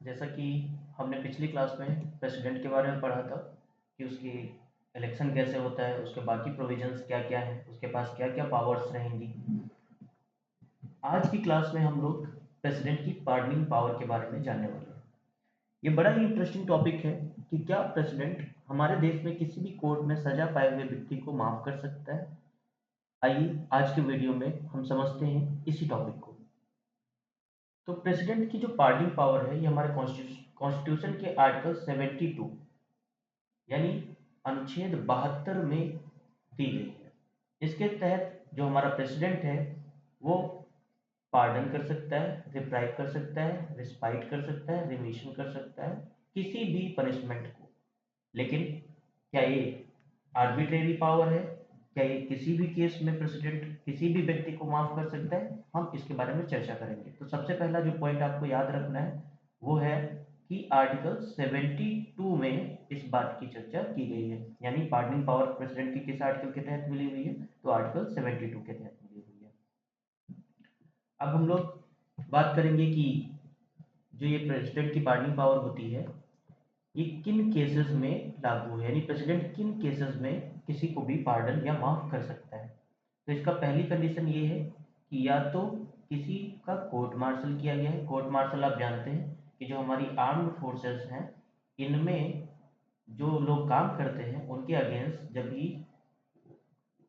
जैसा कि हमने पिछली क्लास में प्रेसिडेंट के बारे में पढ़ा था कि उसकी इलेक्शन कैसे होता है, उसके बाकी प्रोविजंस क्या-क्या हैं, उसके पास क्या-क्या पावर्स रहेंगी। आज की क्लास में हम लोग प्रेसिडेंट की पार्डनिंग पावर के बारे में जानने वाले हैं। ये बड़ा ही इंटरेस्टिंग टॉपिक है कि क्या प्रेसिडेंट हमारे देश में किसी भी कोर्ट में सजा पाए हुए व्यक्ति को माफ कर सकता है। आइए आज के वीडियो में हम समझते हैं इसी टॉपिक को। तो प्रेसिडेंट की जो पार्डनिंग पावर है ये हमारे कॉन्स्टिट्यूशन के आर्टिकल 72 यानी अनुच्छेद 72 में दी गई है। इसके तहत जो हमारा प्रेसिडेंट है वो पार्डन कर सकता है, रिप्राइव कर सकता है, रिस्पाइट कर सकता है, रिमिशन कर सकता है किसी भी पनिशमेंट को। लेकिन क्या ये आर्बिट्रेरी पावर है? क्या ये किसी भी केस में प्रेसिडेंट किसी भी व्यक्ति को माफ कर सकता है? हम इसके बारे में चर्चा करेंगे। तो सबसे पहला जो पॉइंट आपको याद रखना है वो है कि आर्टिकल 72 में इस बात की चर्चा की गई है, यानी पार्डनिंग पावर प्रेसिडेंट की किस आर्टिकल के तहत मिली हुई है? तो आर्टिकल 72 के तहत मिली हुई है। अब हम लोग बात करेंगे कि जो ये प्रेसिडेंट की पार्डनिंग पावर होती है ये किन केसेस में लागू है, यानी प्रेसिडेंट किन केसेस में किसी को भी पार्डन या माफ कर सकता है। तो इसका पहली कंडीशन ये है कि या तो किसी का कोर्ट मार्शल किया गया है। कोर्ट मार्शल आप जानते हैं कि जो हमारी आर्म्ड फोर्सेस हैं इनमें जो लोग काम करते हैं उनके अगेंस्ट जब भी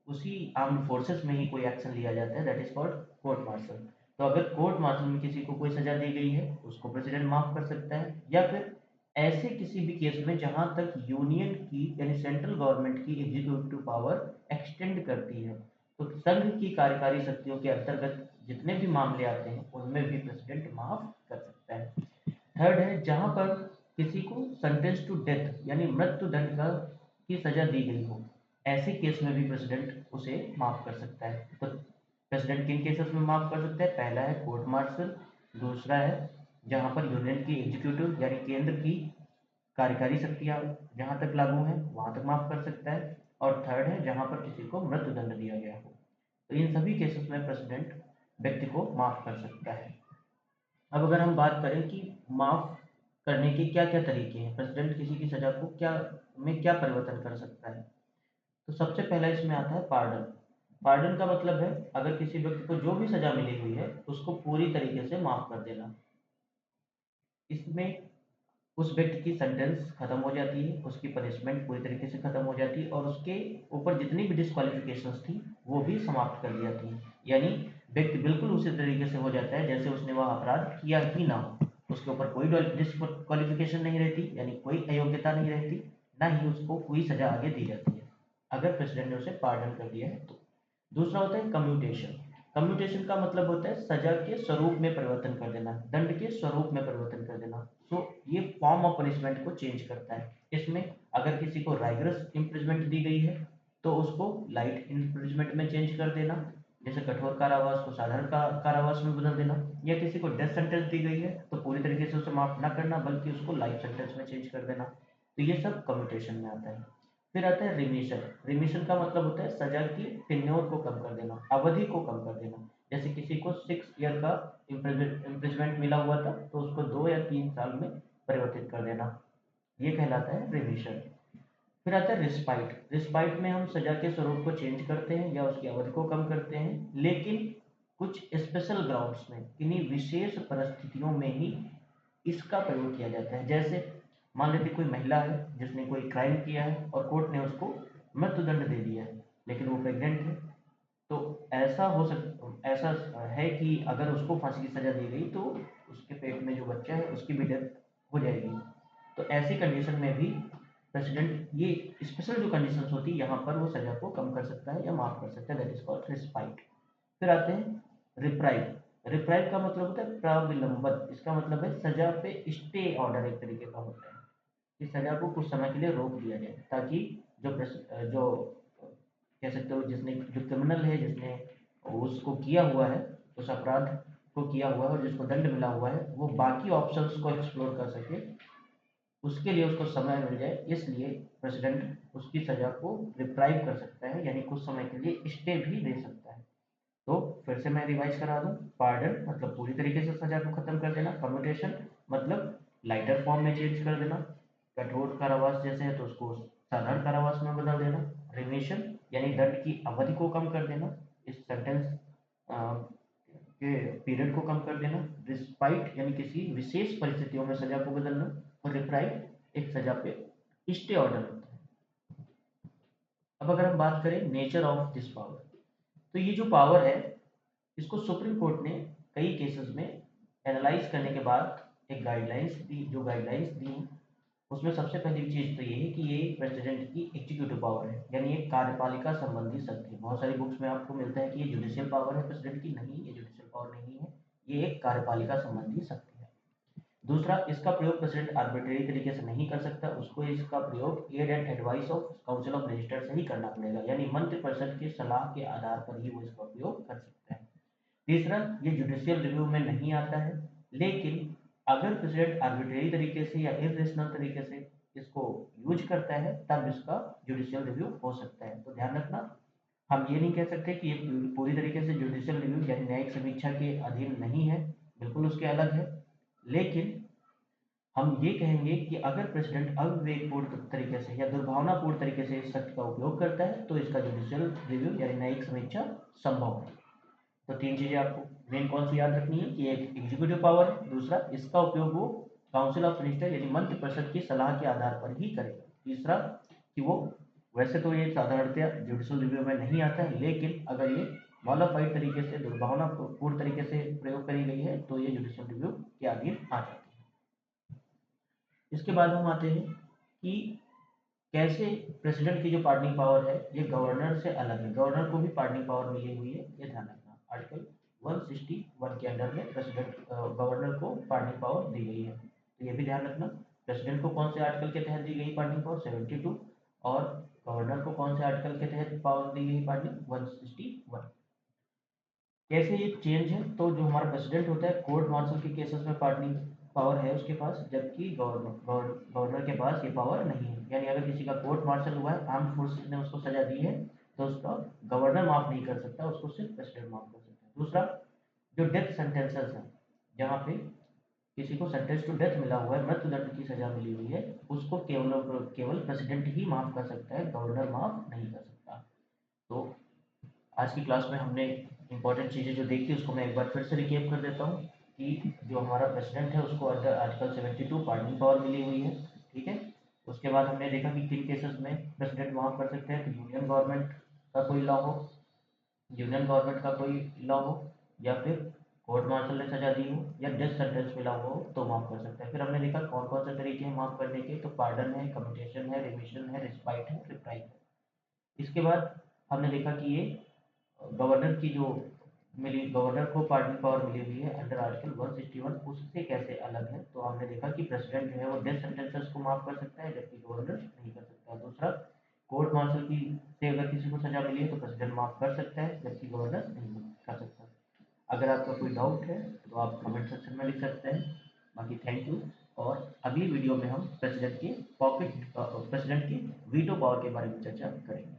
उसी आर्म्ड फोर्सेस में ही कोई एक्शन लिया जाता है that is called court martial. तो अगर कोर्ट मार्शल में किसी को कोई सजा दी गई है उसको प्रेसिडेंट माफ कर सकता है, या फिर ऐसे किसी भी केस में जहां तक यूनियन की यानी सेंट्रल गवर्नमेंट की एग्जीक्यूटिव पावर एक्सटेंड करती है, तो संघ की कार्यकारी शक्तियों के अंतर्गत जितने भी मामले आते हैं उनमें भी प्रेसिडेंट माफ कर सकता है। थर्ड है जहां पर किसी को सेंटेंस टू डेथ यानी मृत्यु दंड का की सजा दी गई हो, ऐसे केस में भी प्रेसिडेंट उसे माफ कर सकता है। तो प्रेसिडेंट किन केसेस में माफ कर सकता है? पहला है कोर्ट मार्शल, दूसरा है जहां पर यूनियन की एग्जीक्यूटिव यानी केंद्र की कार्यकारी शक्तियां जहां तक लागू हैं वहां तक माफ कर सकता है, और थर्ड है जहां पर किसी को मृत्यु दंड दिया गया हो। तो इन सभी केसेस में प्रेसिडेंट व्यक्ति को माफ कर सकता है। अब अगर हम बात करें कि माफ करने के क्या क्या तरीके हैं, प्रेसिडेंट किसी की सजा को क्या परिवर्तन कर सकता है, तो सबसे पहला इसमें आता है पार्डन। पार्डन का मतलब है अगर किसी व्यक्ति को जो भी सजा मिली हुई है उसको पूरी तरीके से माफ कर देना। इसमें उस व्यक्ति की सेंटेंस खत्म हो जाती है, उसकी पनिशमेंट पूरी तरीके से खत्म हो जाती है और उसके ऊपर जितनी भी डिस्क्वालिफिकेशंस थी वो भी समाप्त कर दी जाती हैं। यानी व्यक्ति बिल्कुल उसी तरीके से हो जाता है जैसे उसने वह अपराध किया ही ना हो। उसके ऊपर कोई डिस्क्वालिफिकेशन नहीं रहती, यानी कोई अयोग्यता नहीं रहती, ना ही उसको कोई सजा आगे दी जाती है अगर प्रेसिडेंट ने उसे पार्डन कर दिया है तो। दूसरा होता है कम्यूटेशन। कम्यूटेशन का मतलब होता है सजा के स्वरूप में परिवर्तन कर देना, दंड के स्वरूप में परिवर्तन कर देना। तो ये फॉर्म ऑफ पनिशमेंट को चेंज करता है। इसमें अगर किसी को राइगरस इम्प्रिजमेंट दी गई है तो उसको लाइट इम्प्रिजमेंट में चेंज कर देना, जैसे कठोर कारावास को साधारण कारावास में बदल देना, या किसी को डेथ सेंटेंस दी गई है तो पूरी तरीके से उसे माफ ना करना बल्कि उसको लाइफ सेंटेंस में चेंज कर देना। तो ये सब कम्यूटेशन में आता है। फिर आता है रिमिशन। रिमिशन का मतलब होता है सजा की टेन्योर को कम कर देना, अवधि को कम कर देना। जैसे किसी को 6 ईयर का इम्प्रिजमेंट मिला हुआ था तो उसको 2 या 3 साल में परिवर्तित कर देना, ये कहलाता है रिमिशन। फिर आता है रिस्पाइट। रिस्पाइट में हम सजा के स्वरूप को चेंज करते हैं या उसकी अवधि को कम करते हैं, लेकिन कुछ स्पेशल ग्राउंड्स में, किन्हीं विशेष परिस्थितियों में ही इसका प्रयोग किया जाता है। जैसे मान लेते कोई महिला है जिसने कोई क्राइम किया है और कोर्ट ने उसको मृत्युदंड दे दिया है लेकिन वो प्रेग्नेंट है, तो ऐसा है कि अगर उसको फांसी की सजा दी गई तो उसके पेट में जो बच्चा है उसकी भी डेथ हो जाएगी। तो ऐसी कंडीशन में भी प्रेसिडेंट ये स्पेशल जो कंडीशंस होती है यहाँ पर वो सजा को कम कर सकता है या माफ कर सकता है, दैट इज कॉल्ड रिस्पाइट। फिर आते हैं रिप्राइव। रिप्राइव का मतलब होता है प्रविलंबन। इसका मतलब है सजा पे स्टे ऑर्डर एक तरीके का होता है कि सजा को कुछ समय के लिए रोक दिया जाए ताकि जो कह सकते हो जिसने जो क्रिमिनल है जिसने उसको किया हुआ है, उस अपराध को किया हुआ है और जिसको दंड मिला हुआ है वो बाकी ऑप्शंस को एक्सप्लोर कर सके, उसके लिए उसको समय मिल जाए। इसलिए प्रेसिडेंट उसकी सजा को रिप्राइव कर सकता है यानी कुछ समय के लिए स्टे भी दे सकता है। तो फिर से मैं रिवाइज करा दूं, पार्डन मतलब पूरी तरीके से सजा को खत्म कर देना, कम्यूटेशन मतलब लाइटर फॉर्म में चेंज कर देना, कठोर कारावास जैसे है तो उसको साधारण कारावास में बदल देना, रिमिशन यानी दंड की अवधि को कम कर देना, इस सेंटेंस के पीरियड को कम कर देना, रिस्पाइट यानी किसी विशेष परिस्थितियों में सजा को बदलना, और रिप्राइट एक सजा पे स्टे ऑर्डर होता है। अब अगर हम बात करें नेचर ऑफ दिस पावर, तो ये जो पावर है इसको सुप्रीम कोर्ट ने कई केसेस में एनालाइज करने के बाद एक गाइडलाइंस दी, जो गाइडलाइंस दी उसमें सबसे पहली चीज तो ये है कि ये प्रेसिडेंट की एग्जीक्यूटिव पावर है, यानी एक कार्यपालिका संबंधी शक्ति है। बहुत सारी बुक्स में आपको मिलता है कि ये जुडिशियल पावर है प्रेसिडेंट की, नहीं, ये जुडिशियल पावर नहीं है, ये एक कार्यपालिका संबंधी शक्ति है। दूसरा, इसका प्रयोग प्रेसिडेंट आर्बिट्रेरी तरीके से नहीं कर सकता, उसको इसका प्रयोग aid and advice of council of minister से ही करना पड़ेगा, यानी मंत्रिपरिषद की सलाह के आधार पर ही वो इसका उपयोग कर सकता है। तीसरा, ये जुडिशियल रिव्यू में नहीं आता है, लेकिन अगर प्रेसिडेंट आर्बिट्रेरी तरीके से या इरेशनल तरीके से इसको यूज करता है तब इसका जुडिशियल रिव्यू हो सकता है। तो ध्यान रखना, हम ये नहीं कह सकते कि ये पूरी तरीके से जुडिशियल रिव्यू यानी न्यायिक समीक्षा के अधीन नहीं है, बिल्कुल उसके अलग है, लेकिन हम ये कहेंगे कि अगर प्रेसिडेंट अविवेकपूर्ण तरीके से या दुर्भावनापूर्ण तरीके से इस शक्ति का उपयोग करता है तो इसका जुडिशियल रिव्यू यानी न्यायिक समीक्षा संभव है। तो तीन चीजें आपको मेन कौन सी याद रखनी है कि एक एग्जीक्यूटिव पावर है, दूसरा इसका उपयोग वो काउंसिल ऑफ मिनिस्टर यानी मंत्रिपरिषद की सलाह के आधार पर ही करेगा, तीसरा कि वो वैसे तो ये साधारणतया जुडिशियल रिव्यू में नहीं आता है, लेकिन अगर ये मॉडिफाइड तरीके से दुर्भावनापूर्ण तरीके से प्रयोग करी गई है तो ये जुडिशियल रिव्यू के अधीन आ जाती है। इसके बाद हम आते हैं कि कैसे प्रेसिडेंट की जो पार्डनिंग पावर है ये गवर्नर से अलग है। गवर्नर को भी पार्डनिंग पावर मिली हुई है, ये ध्यान रखना, आर्टिकल 161 के अंडर में प्रेसिडेंट गवर्नर को पार्डनिंग पावर दी गई है, तो ये भी ध्यान रखना। प्रेसिडेंट को कौन से आर्टिकल के तहत दी गई पार्डनिंग पावर 72, और गवर्नर को कौन से आर्टिकल के तहत पावर दी गई पार्डनिंग 161। कैसे ये चेंज है, तो जो हमारा प्रेसिडेंट होता है कोर्ट मार्शल के केसेस में पार्डनिंग पावर है उसके पास, जबकि गवर्नर के पास ये पावर नहीं है, यानी अगर किसी का कोर्ट मार्शल हुआ है, आर्म फोर्सेस ने उसको सजा दी है, तो उसका गवर्नर माफ नहीं कर सकता, उसको सिर्फ प्रेसिडेंट माफ कर सकता है। दूसरा, जो डेथ सेंटेंसेस है, जहाँ पे किसी को सेंटेंस टू डेथ मिला हुआ है, मृत्यु दंड की सजा मिली हुई है, उसको केवल प्रेसिडेंट ही माफ कर सकता है, गवर्नर माफ नहीं कर सकता। तो आज की क्लास में हमने इंपॉर्टेंट चीज़ें जो देखी उसको मैं एक बार फिर से रिकेप कर देता हूँ कि जो हमारा प्रेसिडेंट है उसको अंडर आर्टिकल 72 पार्डनिंग पावर मिली हुई है, ठीक है। उसके बाद हमने देखा कि किन केसेस में प्रेसिडेंट माफ कर सकते हैं, तो यूनियन गवर्नमेंट का कोई लॉ हो, यूनियन गवर्नमेंट का कोई लॉ हो, या फिर कोर्ट मार्शल ने सजा दी हो, या डेथ सेंटेंस मिला हुआ हो तो माफ कर सकता है। फिर हमने देखा कौन कौन से तरीके हैं माफ करने के, तो पार्डन है, कम्यूटेशन है, रिमिशन है, रिस्पाइट है, रिप्राइज है। इसके बाद हमने देखा कि ये गवर्नर की जो गवर्नर को पार्डनिंग पावर मिली हुई है अंडर आर्टिकल 161, उससे कैसे अलग है, तो हमने देखा कि प्रेसिडेंट जो है वो डेथ सेंटेंसेस को माफ कर सकता है जबकि गवर्नर नहीं कर सकता। दूसरा, कोर्ट मार्शल की से अगर किसी को सजा मिली है तो प्रेसिडेंट माफ कर सकता है जबकि गवर्नर नहीं कर सकता। अगर आपका कोई डाउट है तो आप कमेंट सेक्शन में लिख सकते हैं। बाकी थैंक यू, और अगली वीडियो में हम प्रेसिडेंट के वीटो पावर के बारे में चर्चा करेंगे।